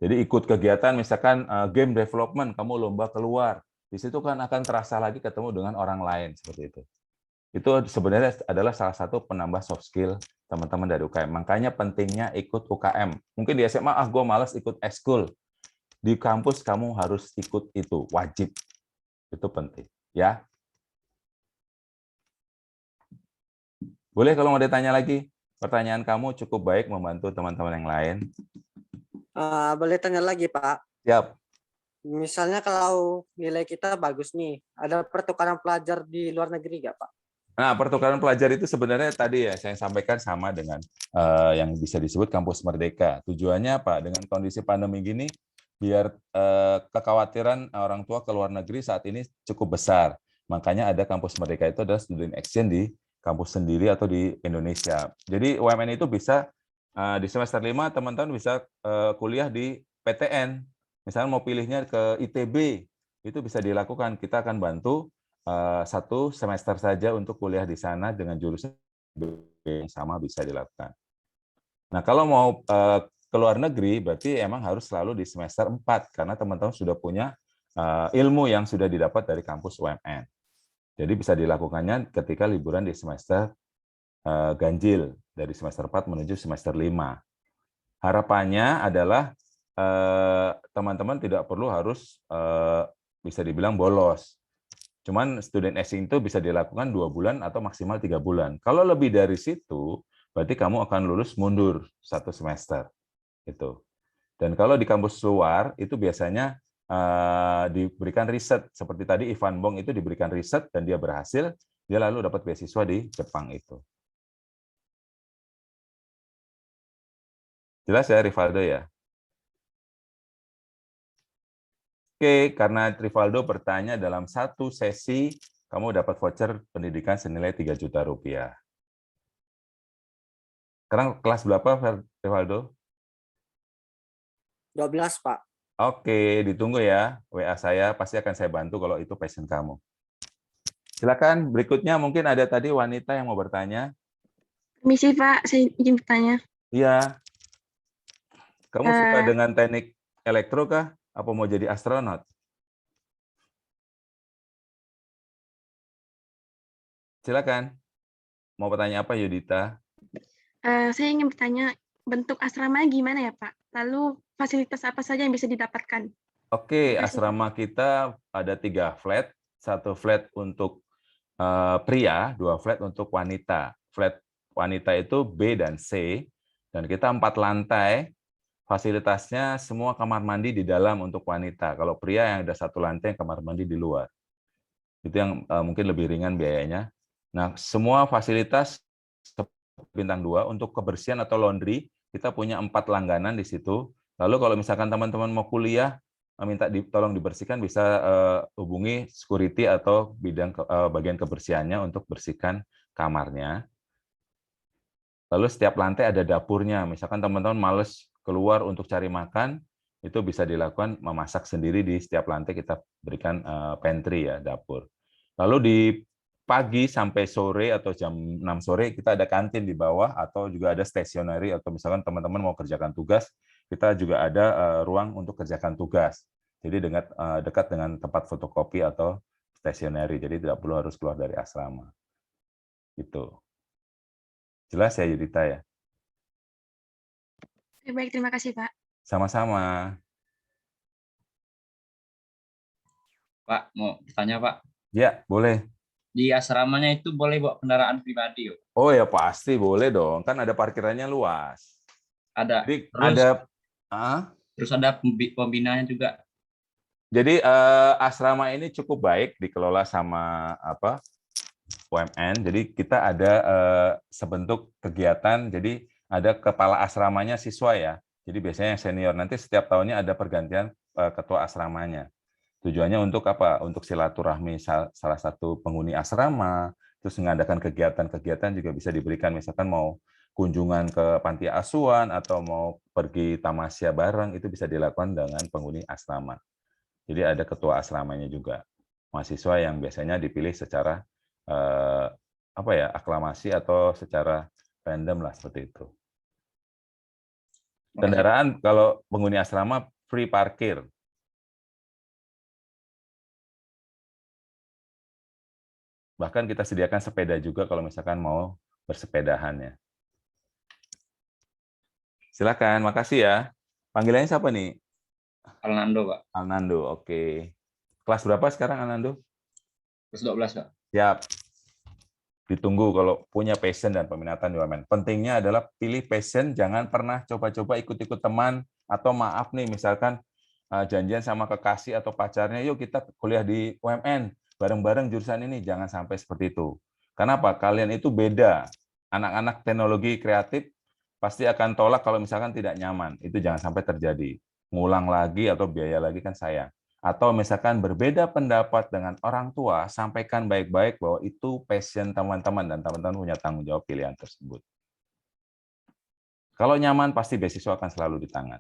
Jadi ikut kegiatan misalkan game development, kamu lomba keluar. Di situ kan akan terasa lagi ketemu dengan orang lain seperti itu. Itu sebenarnya adalah salah satu penambah soft skill teman-teman dari UKM. Makanya pentingnya ikut UKM. Mungkin di SMA, gue malas ikut ekskul. Di kampus kamu harus ikut itu, wajib. Itu penting. Ya. Boleh kalau mau ditanya lagi? Pertanyaan kamu cukup baik membantu teman-teman yang lain. Boleh tanya lagi, Pak? Siap. Misalnya kalau nilai kita bagus nih, ada pertukaran pelajar di luar negeri nggak, Pak? Nah, pertukaran pelajar itu sebenarnya tadi ya saya sampaikan sama dengan yang bisa disebut kampus merdeka. Tujuannya apa? Dengan kondisi pandemi gini, biar kekhawatiran orang tua ke luar negeri saat ini cukup besar. Makanya ada kampus merdeka itu adalah student exchange di kampus sendiri atau di Indonesia. Jadi UMN itu bisa di semester 5 teman-teman bisa kuliah di PTN. Misalnya mau pilihnya ke ITB, itu bisa dilakukan. Kita akan bantu 1 semester saja untuk kuliah di sana dengan jurusan yang sama bisa dilakukan. Nah, kalau mau ke luar negeri, berarti emang harus selalu di semester 4, karena teman-teman sudah punya ilmu yang sudah didapat dari kampus UMN. Jadi bisa dilakukannya ketika liburan di semester ganjil, dari semester 4 menuju semester 5. Harapannya adalah teman-teman tidak perlu harus bisa dibilang bolos. Cuman student exchange itu bisa dilakukan 2 bulan atau maksimal 3 bulan. Kalau lebih dari situ, berarti kamu akan lulus mundur 1 semester. Itu. Dan kalau di kampus luar itu biasanya diberikan riset seperti tadi Ivan Bong itu diberikan riset dan dia berhasil, dia lalu dapat beasiswa di Jepang itu. Jelas ya Rivaldo ya? Oke, karena Rivaldo bertanya dalam satu sesi kamu dapat voucher pendidikan senilai 3 juta rupiah. Sekarang kelas berapa Rivaldo? 12, Pak. Oke, ditunggu ya. WA saya pasti akan saya bantu kalau itu passion kamu. Silakan berikutnya mungkin ada tadi wanita yang mau bertanya. Permisi Pak, saya ingin bertanya. Iya. Kamu suka dengan teknik elektro kah? Apa mau jadi astronot? Silakan. Mau bertanya apa Yudita? Saya ingin bertanya, bentuk asrama gimana ya Pak? Lalu fasilitas apa saja yang bisa didapatkan? Oke, asrama kita ada 3 flat. 1 flat untuk pria, 2 flat untuk wanita. Flat wanita itu B dan C. Dan kita 4 lantai. Fasilitasnya semua kamar mandi di dalam untuk wanita. Kalau pria yang ada 1 lantai kamar mandi di luar. Itu yang mungkin lebih ringan biayanya. Nah, semua fasilitas bintang 2 untuk kebersihan atau laundry, kita punya 4 langganan di situ. Lalu kalau misalkan teman-teman mau kuliah, minta tolong dibersihkan, bisa hubungi security atau bidang bagian kebersihannya untuk bersihkan kamarnya. Lalu setiap lantai ada dapurnya. Misalkan teman-teman males keluar untuk cari makan, itu bisa dilakukan memasak sendiri di setiap lantai kita berikan pantry ya, dapur. Lalu di pagi sampai sore atau jam 6 sore kita ada kantin di bawah atau juga ada stationery atau misalkan teman-teman mau kerjakan tugas, kita juga ada ruang untuk kerjakan tugas. Jadi dekat dengan tempat fotokopi atau stationery, jadi tidak perlu harus keluar dari asrama. Gitu. Jelas ya Yudita ya? Oke, baik, terima kasih Pak. Sama-sama. Pak, mau bertanya Pak? Ya, boleh. Di asramanya itu boleh bawa kendaraan pribadi? Oh ya pasti boleh dong, kan ada parkirannya luas. Ada. Jadi Terus ada pembinaannya juga. Jadi asrama ini cukup baik dikelola sama UMN. Jadi kita ada sebentuk kegiatan. Jadi ada kepala asramanya siswa ya. Jadi biasanya yang senior. Nanti setiap tahunnya ada pergantian ketua asramanya. Tujuannya untuk apa? Untuk silaturahmi salah satu penghuni asrama, terus mengadakan kegiatan-kegiatan juga bisa diberikan, misalkan mau kunjungan ke panti asuhan atau mau pergi tamasya bareng, itu bisa dilakukan dengan penghuni asrama. Jadi ada ketua asramanya juga, mahasiswa yang biasanya dipilih secara aklamasi atau secara random lah seperti itu. Kendaraan kalau penghuni asrama free parkir. Bahkan kita sediakan sepeda juga kalau misalkan mau bersepedahan ya. Silakan, makasih ya. Panggilannya siapa nih? Alnando, Pak. Alnando, oke. Kelas berapa sekarang Alnando? Kelas 12, Pak. Siap. Ditunggu kalau punya passion dan peminatan di UMN. Pentingnya adalah pilih passion, jangan pernah coba-coba ikut-ikut teman, atau maaf nih, misalkan janjian sama kekasih atau pacarnya, yuk kita kuliah di UMN. Bareng-bareng jurusan ini, jangan sampai seperti itu. Kenapa? Kalian itu beda. Anak-anak teknologi kreatif pasti akan tolak kalau misalkan tidak nyaman. Itu jangan sampai terjadi. Ngulang lagi atau biaya lagi kan sayang. Atau misalkan berbeda pendapat dengan orang tua, sampaikan baik-baik bahwa itu passion teman-teman dan teman-teman punya tanggung jawab pilihan tersebut. Kalau nyaman, pasti beasiswa akan selalu di tangan.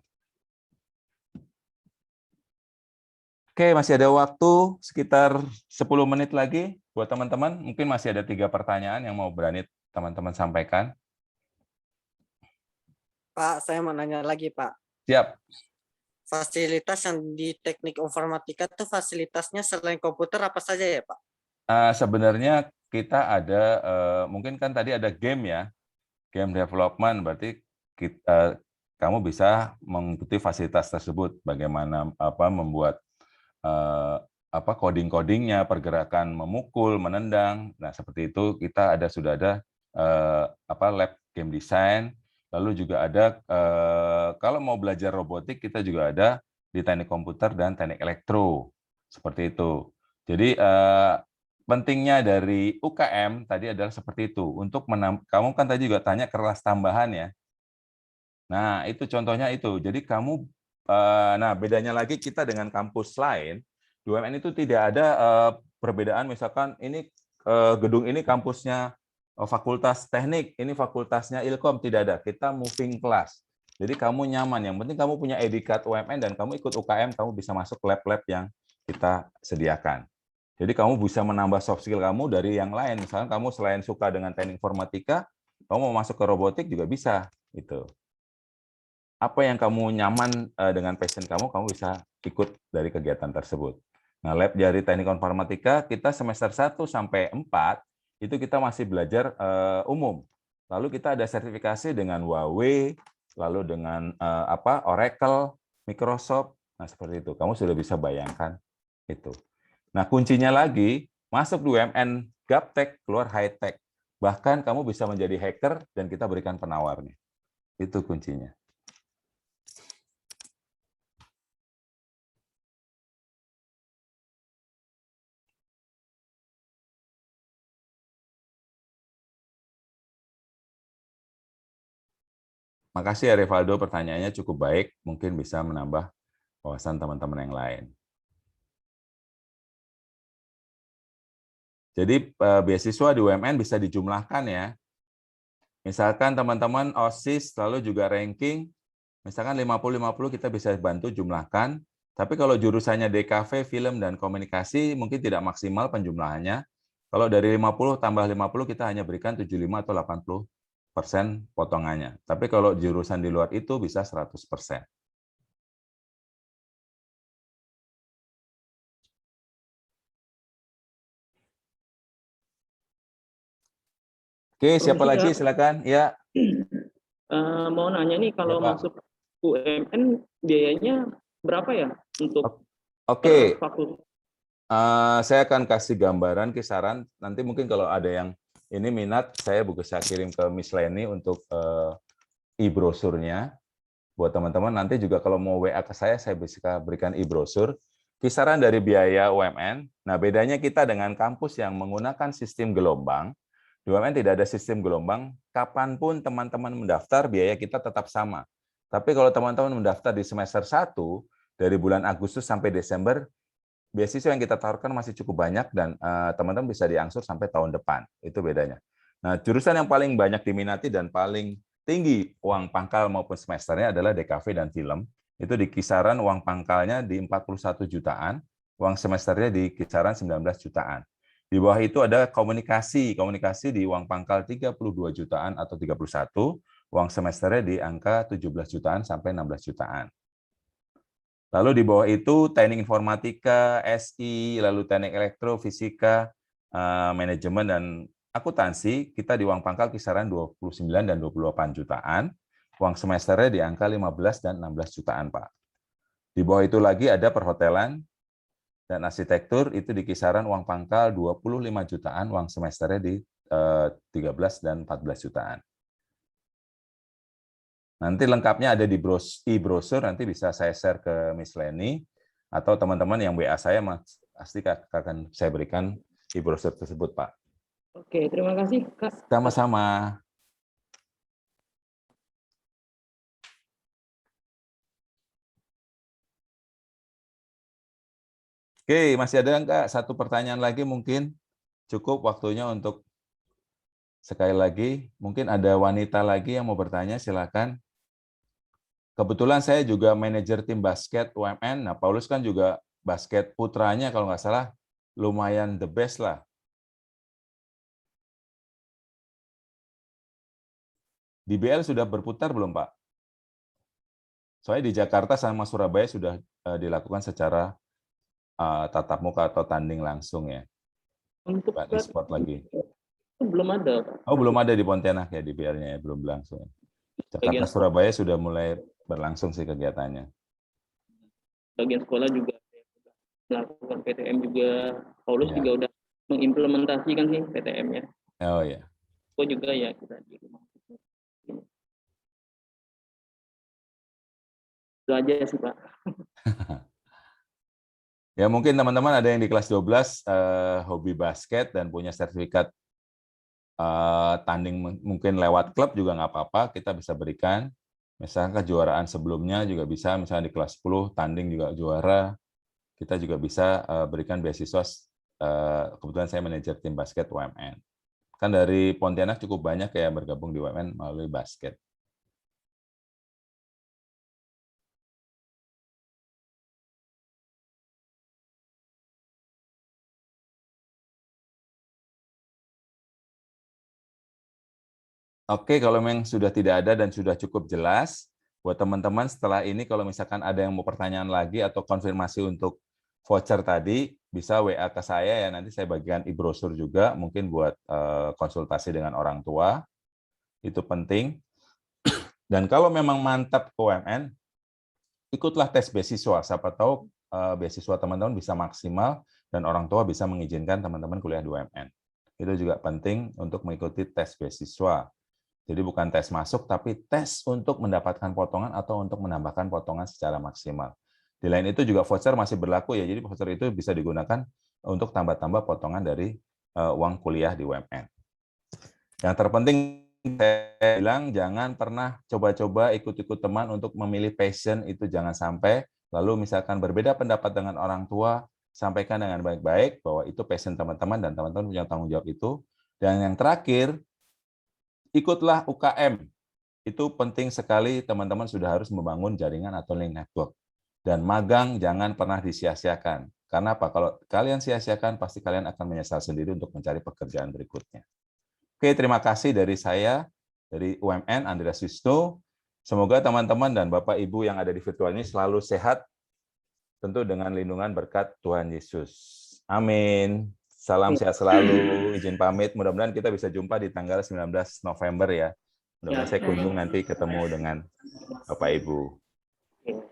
Oke, masih ada waktu sekitar 10 menit lagi buat teman-teman. Mungkin masih ada 3 pertanyaan yang mau berani teman-teman sampaikan. Pak, saya mau nanya lagi, Pak. Siap. Fasilitas yang di teknik informatika itu fasilitasnya selain komputer apa saja ya, Pak? Sebenarnya kita ada, mungkin kan tadi ada game ya, game development, berarti kamu bisa mengikuti fasilitas tersebut, bagaimana membuat coding-codingnya, pergerakan memukul, menendang. Nah, seperti itu kita sudah ada lab game design, Lalu juga ada, kalau mau belajar robotik, kita juga ada di teknik komputer dan teknik elektro. Seperti itu. Jadi, pentingnya dari UKM tadi adalah seperti itu. Untuk kamu kan tadi juga tanya kelas tambahan ya. Nah, itu contohnya itu. Jadi kamu, nah bedanya lagi kita dengan kampus lain, di UMN itu tidak ada perbedaan, misalkan ini gedung ini kampusnya fakultas teknik, ini fakultasnya Ilkom, tidak ada. Kita moving class. Jadi kamu nyaman, yang penting kamu punya ID card UMN dan kamu ikut UKM, kamu bisa masuk lab-lab yang kita sediakan. Jadi kamu bisa menambah soft skill kamu dari yang lain. Misalnya kamu selain suka dengan teknik informatika, kamu mau masuk ke robotik juga bisa. Gitu. Apa yang kamu nyaman dengan passion kamu bisa ikut dari kegiatan tersebut. Nah, lab dari teknik informatika, kita semester 1 sampai 4, itu kita masih belajar umum. Lalu kita ada sertifikasi dengan Huawei, lalu dengan Oracle, Microsoft. Nah, seperti itu. Kamu sudah bisa bayangkan itu. Nah, kuncinya lagi, masuk di UMN Gaptek, keluar high-tech. Bahkan kamu bisa menjadi hacker dan kita berikan penawarnya. Itu kuncinya. Makasih ya Rivaldo, pertanyaannya cukup baik, mungkin bisa menambah wawasan teman-teman yang lain. Jadi beasiswa di UMN bisa dijumlahkan ya. Misalkan teman-teman OSIS lalu juga ranking, misalkan 50-50 kita bisa bantu jumlahkan, tapi kalau jurusannya DKV, film, dan komunikasi mungkin tidak maksimal penjumlahannya. Kalau dari 50 tambah 50 kita hanya berikan 75 atau 80% potongannya. Tapi kalau jurusan di luar itu bisa 100%. Oke, siapa lagi? Silakan. Ya. Mau nanya nih, kalau masuk UMN biayanya berapa ya untuk fakultas? Saya akan kasih gambaran kisaran. Nanti mungkin kalau ada yang ini minat, saya bisa kirim ke Miss Leni untuk e-brosurnya. Buat teman-teman, nanti juga kalau mau WA ke saya bisa berikan e-brosur. Kisaran dari biaya UMN. Nah, bedanya kita dengan kampus yang menggunakan sistem gelombang. Di UMN tidak ada sistem gelombang, kapanpun teman-teman mendaftar, biaya kita tetap sama. Tapi kalau teman-teman mendaftar di semester 1, dari bulan Agustus sampai Desember, beasiswa yang kita tawarkan masih cukup banyak dan teman-teman bisa diangsur sampai tahun depan. Itu bedanya. Nah, jurusan yang paling banyak diminati dan paling tinggi uang pangkal maupun semesternya adalah DKV dan film. Itu di kisaran uang pangkalnya di 41 jutaan, uang semesternya di kisaran 19 jutaan. Di bawah itu ada komunikasi di uang pangkal 32 jutaan atau 31, uang semesternya di angka 17 jutaan sampai 16 jutaan. Lalu di bawah itu teknik informatika, SI, lalu teknik elektro, fisika, manajemen dan akuntansi, kita di uang pangkal kisaran 29 dan 28 jutaan, uang semesternya di angka 15 dan 16 jutaan, Pak. Di bawah itu lagi ada perhotelan dan arsitektur, itu di kisaran uang pangkal 25 jutaan, uang semesternya di 13 dan 14 jutaan. Nanti lengkapnya ada di e-brosur, nanti bisa saya share ke Miss Leni, atau teman-teman yang WA saya pasti akan saya berikan e-brosur tersebut, Pak. Oke, terima kasih, Kak. Sama-sama. Oke, masih ada enggak satu pertanyaan lagi mungkin? Cukup waktunya untuk sekali lagi. Mungkin ada wanita lagi yang mau bertanya, silakan. Kebetulan saya juga manajer tim basket UMN. Nah, Paulus kan juga basket putranya kalau nggak salah lumayan the best lah. Di BL sudah berputar belum, Pak? Soalnya di Jakarta sama Surabaya sudah dilakukan secara tatap muka atau tanding langsung ya. Untuk e-sport lagi. Belum ada, Pak. Oh, belum ada di Pontianak ya, di BL-nya ya, belum langsung. Jakarta, Surabaya sudah mulai berlangsung sih kegiatannya. Bagian sekolah juga melakukan PTM juga. Paulus juga udah mengimplementasikan sih PTM-nya. Oh ya. Aku juga ya kita di rumah. Itu aja sih Pak. Ya mungkin teman-teman ada yang di kelas 12 hobi basket dan punya sertifikat tanding mungkin lewat klub juga nggak apa-apa, kita bisa berikan. Misalnya kejuaraan sebelumnya juga bisa, misalnya di kelas 10 tanding juga juara, kita juga bisa berikan beasiswa. Kebetulan saya manajer tim basket UMN. Kan dari Pontianak cukup banyak ya bergabung di UMN melalui basket. Oke, kalau memang sudah tidak ada dan sudah cukup jelas, buat teman-teman setelah ini kalau misalkan ada yang mau pertanyaan lagi atau konfirmasi untuk voucher tadi, bisa WA ke saya ya, nanti saya bagikan e-brosur juga, mungkin buat konsultasi dengan orang tua, itu penting. Dan kalau memang mantap ke UMN, ikutlah tes beasiswa, siapa tahu beasiswa teman-teman bisa maksimal dan orang tua bisa mengizinkan teman-teman kuliah di UMN. Itu juga penting untuk mengikuti tes beasiswa. Jadi bukan tes masuk, tapi tes untuk mendapatkan potongan atau untuk menambahkan potongan secara maksimal. Di lain itu juga voucher masih berlaku ya, jadi voucher itu bisa digunakan untuk tambah-tambah potongan dari uang kuliah di UMN. Yang terpenting saya bilang jangan pernah coba-coba ikut-ikut teman untuk memilih passion, itu jangan sampai. Lalu misalkan berbeda pendapat dengan orang tua, sampaikan dengan baik-baik bahwa itu passion teman-teman dan teman-teman punya tanggung jawab itu. Dan yang terakhir, ikutlah UKM. Itu penting sekali, teman-teman sudah harus membangun jaringan atau link network. Dan magang jangan pernah disia-siakan. Karena apa? Kalau kalian sia-siakan, pasti kalian akan menyesal sendiri untuk mencari pekerjaan berikutnya. Oke, terima kasih dari saya, dari UMN, Andreas Wisnu. Semoga teman-teman dan Bapak Ibu yang ada di virtual ini selalu sehat, tentu dengan lindungan berkat Tuhan Yesus. Amin. Salam sehat selalu, izin pamit. Mudah-mudahan kita bisa jumpa di tanggal 19 November ya. Mudah-mudahan saya kunjung nanti ketemu dengan Bapak Ibu.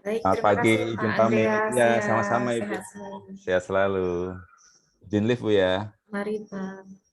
Selamat pagi, izin pamit. Ya, sama-sama Ibu. Sehat selalu. Izin live Bu ya. Mari Pak.